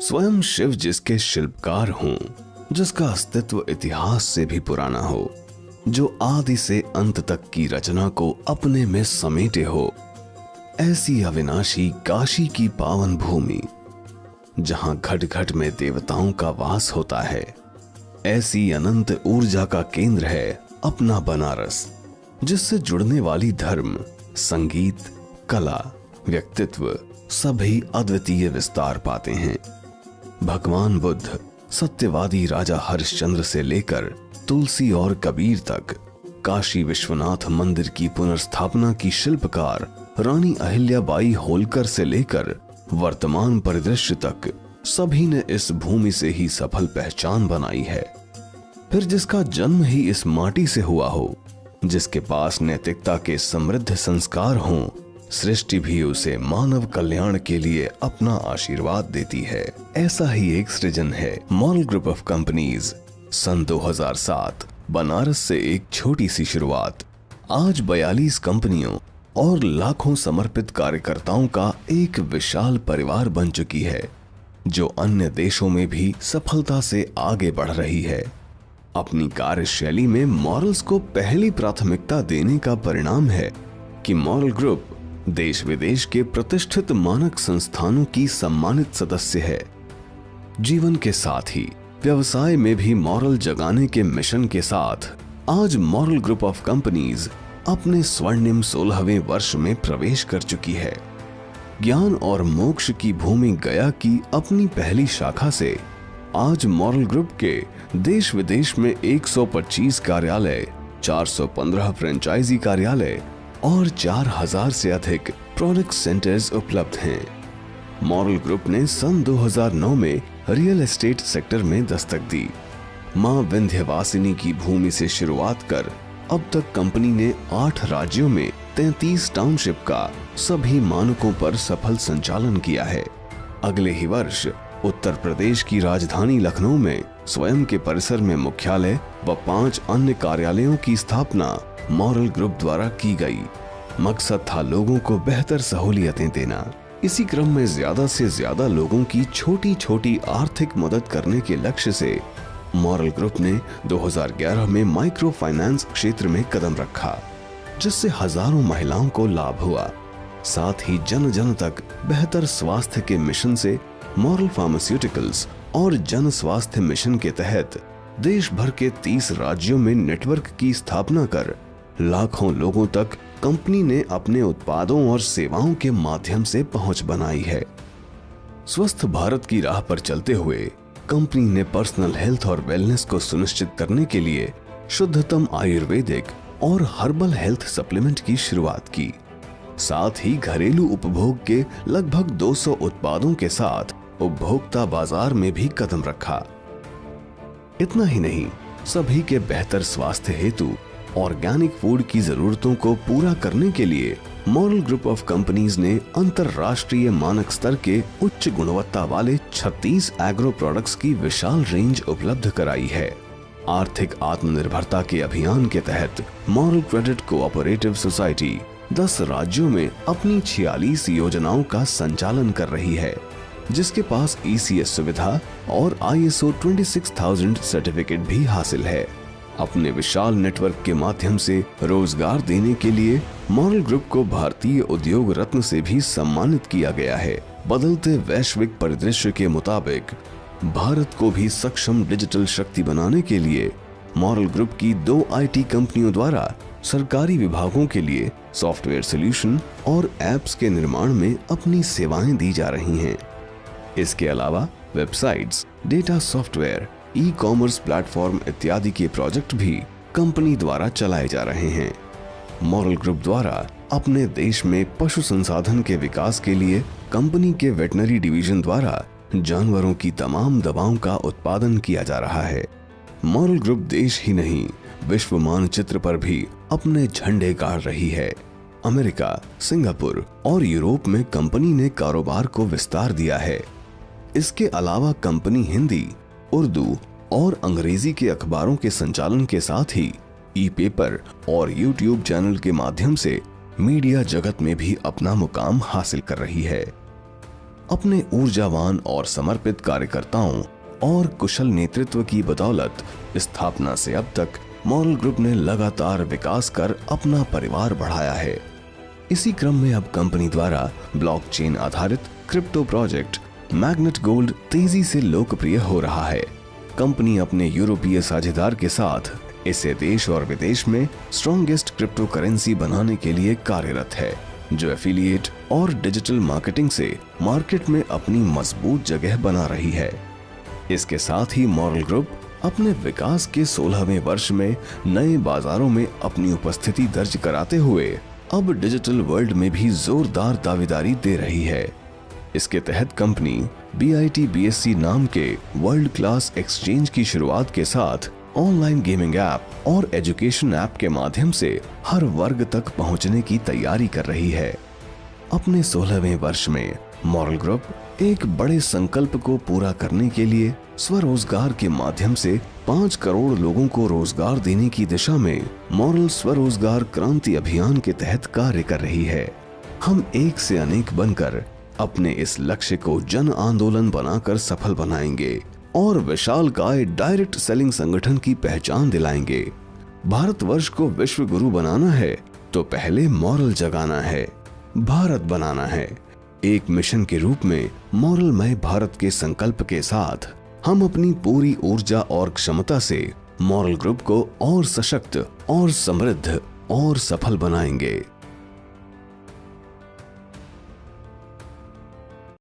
स्वयं शिव जिसके शिल्पकार हों, जिसका अस्तित्व इतिहास से भी पुराना हो, जो आदि से अंत तक की रचना को अपने में समेटे हो, ऐसी अविनाशी काशी की पावन भूमि जहां घट घट में देवताओं का वास होता है, ऐसी अनंत ऊर्जा का केंद्र है अपना बनारस, जिससे जुड़ने वाली धर्म, संगीत, कला, व्यक्तित्व सभी अद्वितीय विस्तार पाते हैं। भगवान बुद्ध, सत्यवादी राजा हरिश्चंद्र से लेकर तुलसी और कबीर तक, काशी विश्वनाथ मंदिर की पुनर्स्थापना की शिल्पकार रानी अहिल्याबाई होलकर से लेकर वर्तमान परिदृश्य तक सभी ने इस भूमि से ही सफल पहचान बनाई है। फिर जिसका जन्म ही इस माटी से हुआ हो, जिसके पास नैतिकता के समृद्ध संस्कार हों, सृष्टि भी उसे मानव कल्याण के लिए अपना आशीर्वाद देती है। ऐसा ही एक सृजन है मॉरल ग्रुप ऑफ कंपनीज। सन 2007 बनारस से एक छोटी सी शुरुआत आज 42 कंपनियों और लाखों समर्पित कार्यकर्ताओं का एक विशाल परिवार बन चुकी है, जो अन्य देशों में भी सफलता से आगे बढ़ रही है। अपनी कार्यशैली में मॉरल्स को पहली प्राथमिकता देने का परिणाम है कि मॉरल ग्रुप देश विदेश के प्रतिष्ठित मानक संस्थानों की सम्मानित सदस्य है। जीवन के साथ ही व्यवसाय में भी मॉरल जगाने के मिशन के साथ आज मॉरल ग्रुप ऑफ कंपनीज अपने स्वर्णिम 16वें वर्ष में प्रवेश कर चुकी है। ज्ञान और मोक्ष की भूमि गया की अपनी पहली शाखा से आज मॉरल ग्रुप के देश विदेश में 125 कार्यालय, 415 फ्रेंचाइजी कार्यालय और 4000 से अधिक प्रोडक्ट सेंटर्स उपलब्ध हैं। मॉरल ग्रुप ने सन 2009 में रियल एस्टेट सेक्टर में दस्तक दी। मां विंध्यवासिनी की भूमि से शुरुआत कर अब तक कंपनी ने 8 राज्यों में 33 टाउनशिप का सभी मानकों पर सफल संचालन किया है। अगले ही वर्ष उत्तर प्रदेश की राजधानी लखनऊ में स्वयं के परिसर में मुख्यालय व 5 अन्य कार्यालयों की स्थापना मॉरल ग्रुप द्वारा की गई। मकसद था लोगों को बेहतर सहूलियतें देना। इसी क्रम में ज्यादा से ज्यादा लोगों की छोटी छोटी आर्थिक मदद करने के लक्ष्य से मॉरल ग्रुप ने 2011 में माइक्रो फाइनेंस क्षेत्र में कदम रखा, जिससे हजारों महिलाओं को लाभ हुआ। साथ ही जन जन तक बेहतर स्वास्थ्य के मिशन से मॉरल फार्मास्यूटिकल्स और जन स्वास्थ्य मिशन के तहत देश भर के 30 राज्यों में नेटवर्क की स्थापना कर लाखों लोगों तक कंपनी ने अपने उत्पादों और सेवाओं के माध्यम से पहुंच बनाई है। स्वस्थ भारत की राह पर चलते हुए कंपनी ने पर्सनल हेल्थ और वेलनेस को सुनिश्चित करने के लिए शुद्धतम आयुर्वेदिक और हर्बल हेल्थ सप्लीमेंट की शुरुआत की। साथ ही घरेलू उपभोग के लगभग 200 उत्पादों के साथ उपभोक्ता बाजार में भी कदम रखा। इतना ही नहीं, सभी के बेहतर स्वास्थ्य हेतु ऑर्गेनिक फूड की जरूरतों को पूरा करने के लिए मॉरल ग्रुप ऑफ कंपनीज ने अंतरराष्ट्रीय मानक स्तर के उच्च गुणवत्ता वाले 36 एग्रो प्रोडक्ट्स की विशाल रेंज उपलब्ध कराई है। आर्थिक आत्मनिर्भरता के अभियान के तहत मॉरल क्रेडिट कोऑपरेटिव सोसाइटी 10 राज्यों में अपनी 46 योजनाओं का संचालन कर रही है, जिसके पास ECS सुविधा और ISO 26000 सर्टिफिकेट भी हासिल है। अपने विशाल नेटवर्क के माध्यम से रोजगार देने के लिए मॉरल ग्रुप को भारतीय उद्योग रत्न से भी सम्मानित किया गया है। बदलते वैश्विक परिदृश्य के मुताबिक भारत को भी सक्षम डिजिटल शक्ति बनाने के लिए मॉरल ग्रुप की 2 IT कंपनियों द्वारा सरकारी विभागों के लिए सॉफ्टवेयर सॉल्यूशन और एप्स के निर्माण में अपनी सेवाएं दी जा रही हैं। इसके अलावा websites, data software, e-commerce platform इत्यादि के प्रोजेक्ट भी कंपनी द्वारा चलाए जा रहे हैं। मॉरल ग्रुप द्वारा अपने देश में पशु संसाधन के विकास के लिए कंपनी के वेटनरी डिवीजन द्वारा जानवरों की तमाम दवाओं का उत्पादन किया जा रहा है। मॉरल ग्रुप देश ही नहीं, विश्व मानचित्र पर भी अपने झंडे गाड़ रही है। अमेरिका, सिंगापुर और यूरोप में कंपनी ने कारोबार को विस्तार दिया है। इसके अलावा कंपनी हिंदी, उर्दू और अंग्रेजी के अखबारों के संचालन के साथ ही ई-पेपर और यूट्यूब चैनल के माध्यम से मीडिया जगत में भी अपना मुकाम हासिल कर रही है। अपने ऊर्जावान और समर्पित कार्यकर्ताओं और कुशल नेतृत्व की बदौलत स्थापना से अब तक मॉरल ग्रुप ने लगातार विकास कर अपना परिवार बढ़ाया है। इसी क्रम में अब कंपनी द्वारा ब्लॉकचेन आधारित क्रिप्टो प्रोजेक्ट मैग्नेट गोल्ड तेजी से लोकप्रिय हो रहा है। कंपनी अपने यूरोपीय साझेदार के साथ इसे देश और विदेश में स्ट्रॉन्गेस्ट क्रिप्टो करेंसी बनाने के लिए कार्यरत है, जो एफिलिएट और डिजिटल मार्केटिंग से मार्केट में अपनी मजबूत जगह बना रही है। इसके साथ ही मॉरल ग्रुप अपने विकास के 16वें वर्ष में नए बाजारों में अपनी उपस्थिति दर्ज कराते हुए अब डिजिटल वर्ल्ड में भी जोरदार दावेदारी दे रही है। इसके तहत कंपनी BIT-BSC नाम के वर्ल्ड क्लास एक्सचेंज की शुरुआत के साथ ऑनलाइन गेमिंग ऐप और एजुकेशन ऐप के माध्यम से हर वर्ग तक पहुंचने की तैयारी कर रही है। अपने 16वें वर्ष में मॉरल ग्रुप एक बड़े संकल्प को पूरा करने के लिए स्वरोजगार के माध्यम से 5 करोड़ लोगों को रोजगार देने की दिशा में मॉरल स्वरोजगार क्रांति अभियान के तहत कार्य कर रही है। हम एक से अनेक बनकर अपने इस लक्ष्य को जन आंदोलन बनाकर सफल बनाएंगे और विशालकाय डायरेक्ट सेलिंग संगठन की पहचान दिलाएंगे। भारतवर्ष को विश्व गुरु बनाना है तो पहले मॉरल जगाना है, भारत बनाना है। एक मिशन के रूप में मॉरलमय भारत के संकल्प के साथ हम अपनी पूरी ऊर्जा और क्षमता से मॉरल ग्रुप को और सशक्त और समृद्ध और सफल बनाएंगे।